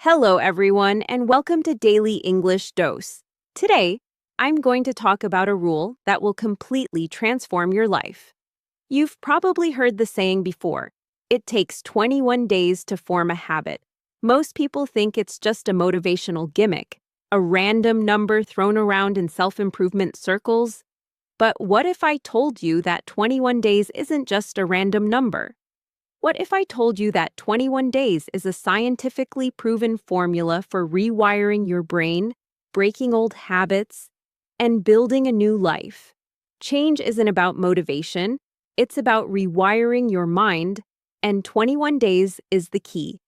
Hello, everyone, and welcome to Daily English Dose. Today, I'm going to talk about a rule that will completely transform your life. You've probably heard the saying before, it takes 21 days to form a habit. Most people think it's just a motivational gimmick, a random number thrown around in self-improvement circles. But what if I told you that 21 days isn't just a random number? What if I told you that 21 days is a scientifically proven formula for rewiring your brain, breaking old habits, and building a new life? Change isn't about motivation, it's about rewiring your mind, and 21 days is the key.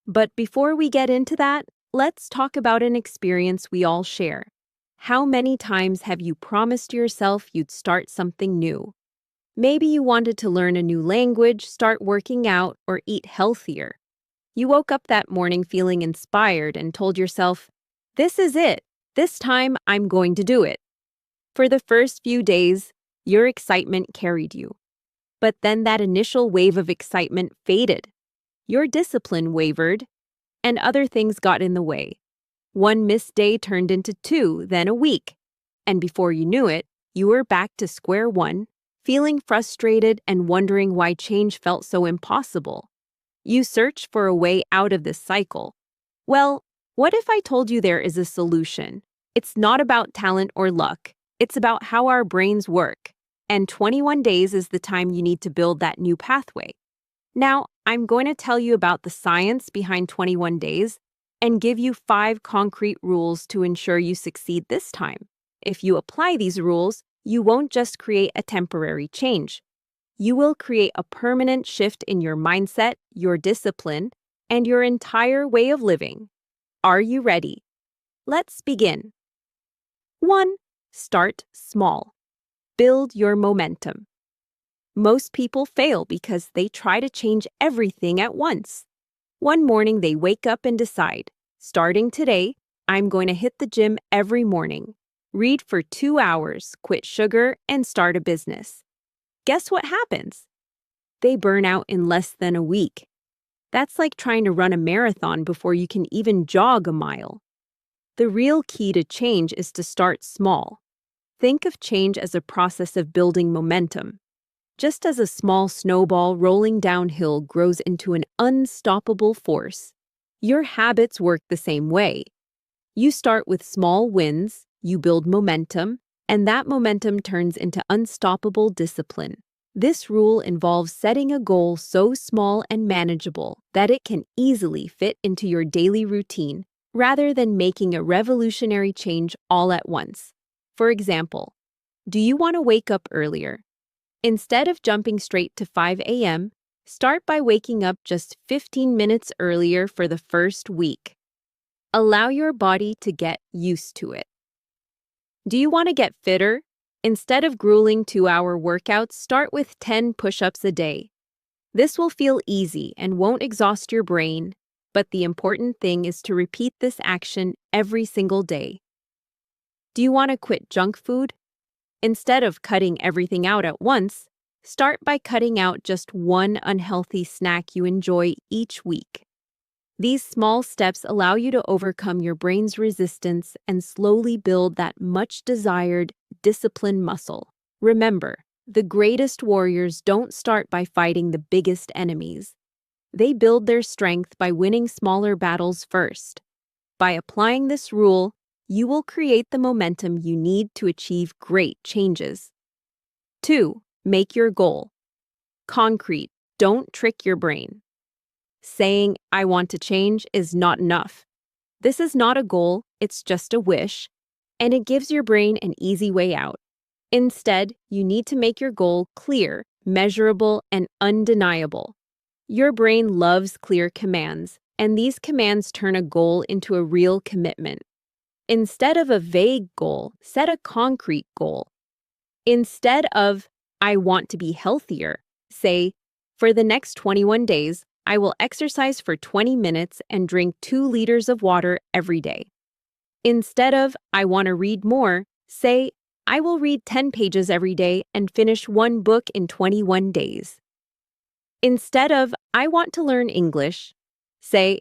But before we get into that, let's talk about an experience we all share. How many times have you promised yourself you'd start something new? Maybe you wanted to learn a new language, start working out, or eat healthier. You woke up that morning feeling inspired and told yourself, "This is it. This time I'm going to do it." For the first few days, your excitement carried you. But then that initial wave of excitement faded. Your discipline wavered, and other things got in the way. One missed day turned into two, then a week. And before you knew it, you were back to square one, feeling frustrated and wondering why change felt so impossible. You search for a way out of this cycle. Well, what if I told you there is a solution? It's not about talent or luck. It's about how our brains work. And 21 days is the time you need to build that new pathway. Now, I'm going to tell you about the science behind 21 days and give you 5 concrete rules to ensure you succeed this time. If you apply these rules, you won't just create a temporary change. You will create a permanent shift in your mindset, your discipline, and your entire way of living. Are you ready? Let's begin. 1. Start small. Build your momentum. Most people fail because they try to change everything at once. One morning they wake up and decide, starting today, I'm going to hit the gym every morning. Read for 2 hours, quit sugar, and start a business. Guess what happens? They burn out in less than a week. That's like trying to run a marathon before you can even jog a mile. The real key to change is to start small. Think of change as a process of building momentum. Just as a small snowball rolling downhill grows into an unstoppable force, your habits work the same way. You start with small wins, you build momentum, and that momentum turns into unstoppable discipline. This rule involves setting a goal so small and manageable that it can easily fit into your daily routine, rather than making a revolutionary change all at once. For example, do you want to wake up earlier? Instead of jumping straight to 5 a.m., start by waking up just 15 minutes earlier for the first week. Allow your body to get used to it. Do you want to get fitter? Instead of grueling 2-hour workouts, start with 10 push-ups a day. This will feel easy and won't exhaust your brain, but the important thing is to repeat this action every single day. Do you want to quit junk food? Instead of cutting everything out at once, start by cutting out just one unhealthy snack you enjoy each week. These small steps allow you to overcome your brain's resistance and slowly build that much-desired discipline muscle. Remember, the greatest warriors don't start by fighting the biggest enemies. They build their strength by winning smaller battles first. By applying this rule, you will create the momentum you need to achieve great changes. 2. Make your goal concrete. Don't trick your brain. Saying, "I want to change," is not enough. This is not a goal, it's just a wish, and it gives your brain an easy way out. Instead, you need to make your goal clear, measurable, and undeniable. Your brain loves clear commands, and these commands turn a goal into a real commitment. Instead of a vague goal, set a concrete goal. Instead of, "I want to be healthier," say, "For the next 21 days, I will exercise for 20 minutes and drink 2 liters of water every day." Instead of, "I want to read more," say, "I will read 10 pages every day and finish 1 book in 21 days." Instead of, "I want to learn English," say,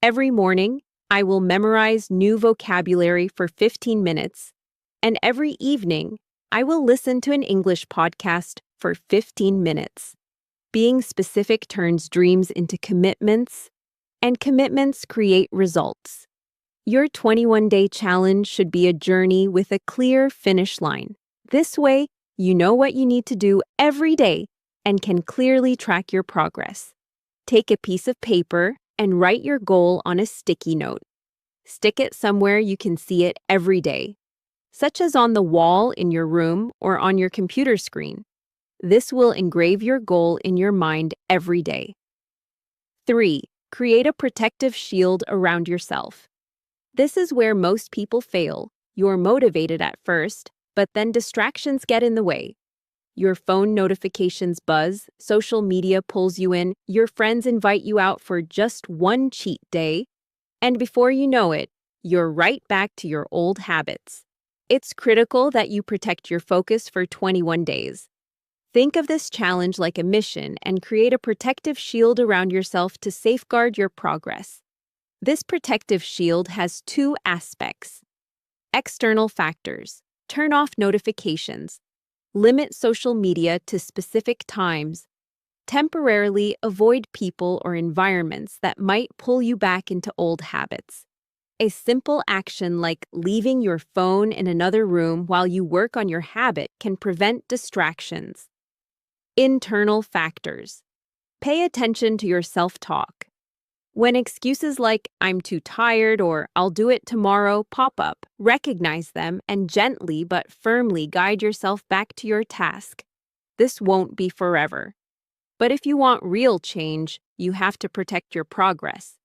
Every morning, I will memorize new vocabulary for 15 minutes, and every evening, I will listen to an English podcast for 15 minutes. Being specific turns dreams into commitments, and commitments create results. Your 21-day challenge should be a journey with a clear finish line. This way, you know what you need to do every day and can clearly track your progress. Take a piece of paper and write your goal on a sticky note. Stick it somewhere you can see it every day, such as on the wall in your room or on your computer screen. This will engrave your goal in your mind every day. 3. Create a protective shield around yourself. This is where most people fail. You're motivated at first, but then distractions get in the way. Your phone notifications buzz, social media pulls you in, your friends invite you out for just one cheat day, and before you know it, you're right back to your old habits. It's critical that you protect your focus for 21 days. Think of this challenge like a mission and create a protective shield around yourself to safeguard your progress. This protective shield has two aspects. External factors. Turn off notifications. Limit social media to specific times. Temporarily avoid people or environments that might pull you back into old habits. A simple action like leaving your phone in another room while you work on your habit can prevent distractions. Internal factors. Pay attention to your self-talk. When excuses like "I'm too tired" or "I'll do it tomorrow" pop up, recognize them and gently but firmly guide yourself back to your task. This won't be forever. But if you want real change, you have to protect your progress.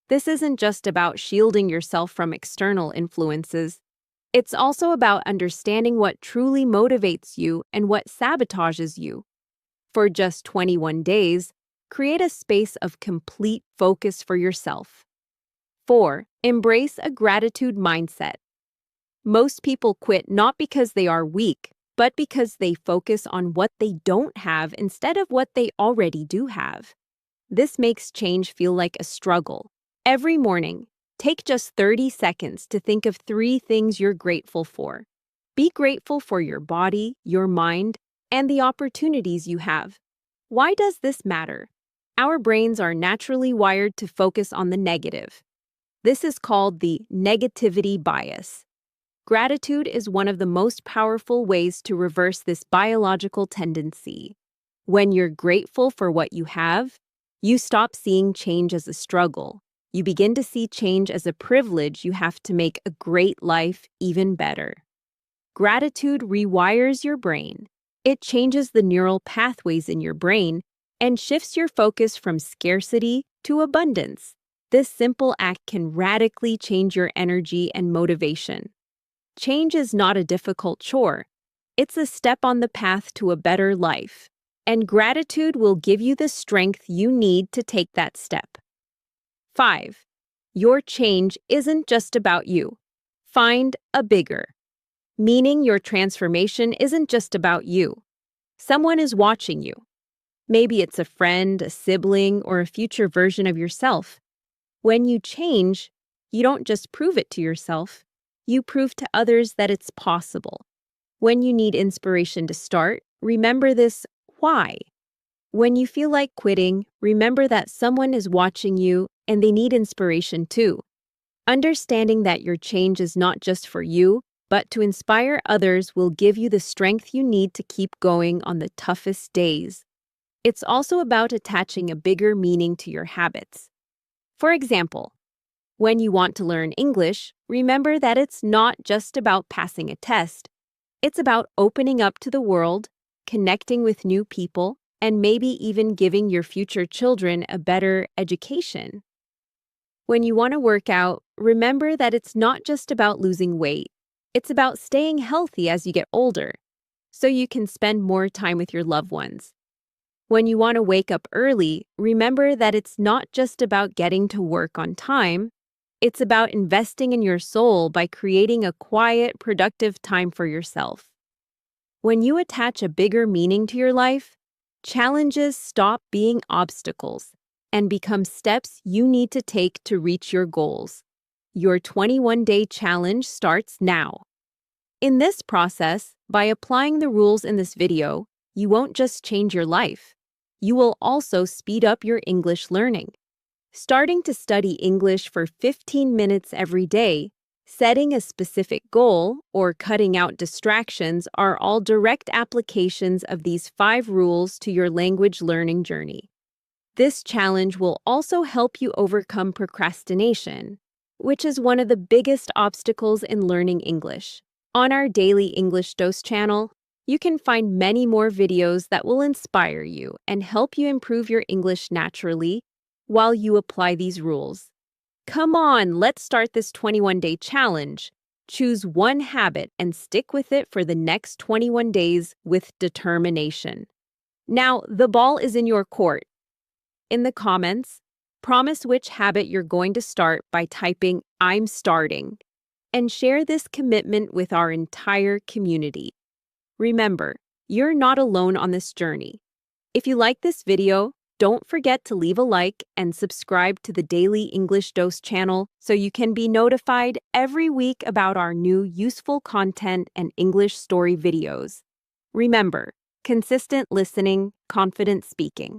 This isn't just about shielding yourself from external influences. It's also about understanding what truly motivates you and what sabotages you. For just 21 days, create a space of complete focus for yourself. 4. Embrace a gratitude mindset. Most people quit not because they are weak, but because they focus on what they don't have instead of what they already do have. This makes change feel like a struggle. Every morning, take just 30 seconds to think of 3 things you're grateful for. Be grateful for your body, your mind, and the opportunities you have. Why does this matter? Our brains are naturally wired to focus on the negative. This is called the negativity bias. Gratitude is one of the most powerful ways to reverse this biological tendency. When you're grateful for what you have, you stop seeing change as a struggle. You begin to see change as a privilege you have to make a great life even better. Gratitude rewires your brain. It changes the neural pathways in your brain and shifts your focus from scarcity to abundance. This simple act can radically change your energy and motivation. Change is not a difficult chore. It's a step on the path to a better life, and gratitude will give you the strength you need to take that step. 5. Your change isn't just about you. Find a bigger. Meaning your transformation isn't just about you. Someone is watching you. Maybe it's a friend, a sibling, or a future version of yourself. When you change, you don't just prove it to yourself, you prove to others that it's possible. When you need inspiration to start, remember this why. When you feel like quitting, remember that someone is watching you and they need inspiration too. Understanding that your change is not just for you, but to inspire others will give you the strength you need to keep going on the toughest days. It's also about attaching a bigger meaning to your habits. For example, when you want to learn English, remember that it's not just about passing a test. It's about opening up to the world, connecting with new people, and maybe even giving your future children a better education. When you want to work out, remember that it's not just about losing weight. It's about staying healthy as you get older, so you can spend more time with your loved ones. When you want to wake up early, remember that it's not just about getting to work on time. It's about investing in your soul by creating a quiet, productive time for yourself. When you attach a bigger meaning to your life, challenges stop being obstacles. and become steps you need to take to reach your goals. Your 21-day challenge starts now. In this process, by applying the rules in this video, you won't just change your life. You will also speed up your English learning. Starting to study English for 15 minutes every day, setting a specific goal, or cutting out distractions are all direct applications of these 5 rules to your language learning journey. This challenge will also help you overcome procrastination, which is one of the biggest obstacles in learning English. On our Daily English Dose channel, you can find many more videos that will inspire you and help you improve your English naturally while you apply these rules. Come on, let's start this 21-day challenge. Choose one habit and stick with it for the next 21 days with determination. Now, the ball is in your court. In the comments, promise which habit you're going to start by typing "I'm starting," and share this commitment with our entire community. Remember, you're not alone on this journey. If you like this video, don't forget to leave a like and subscribe to the Daily English Dose channel so you can be notified every week about our new useful content and English story videos. Remember, consistent listening, confident speaking.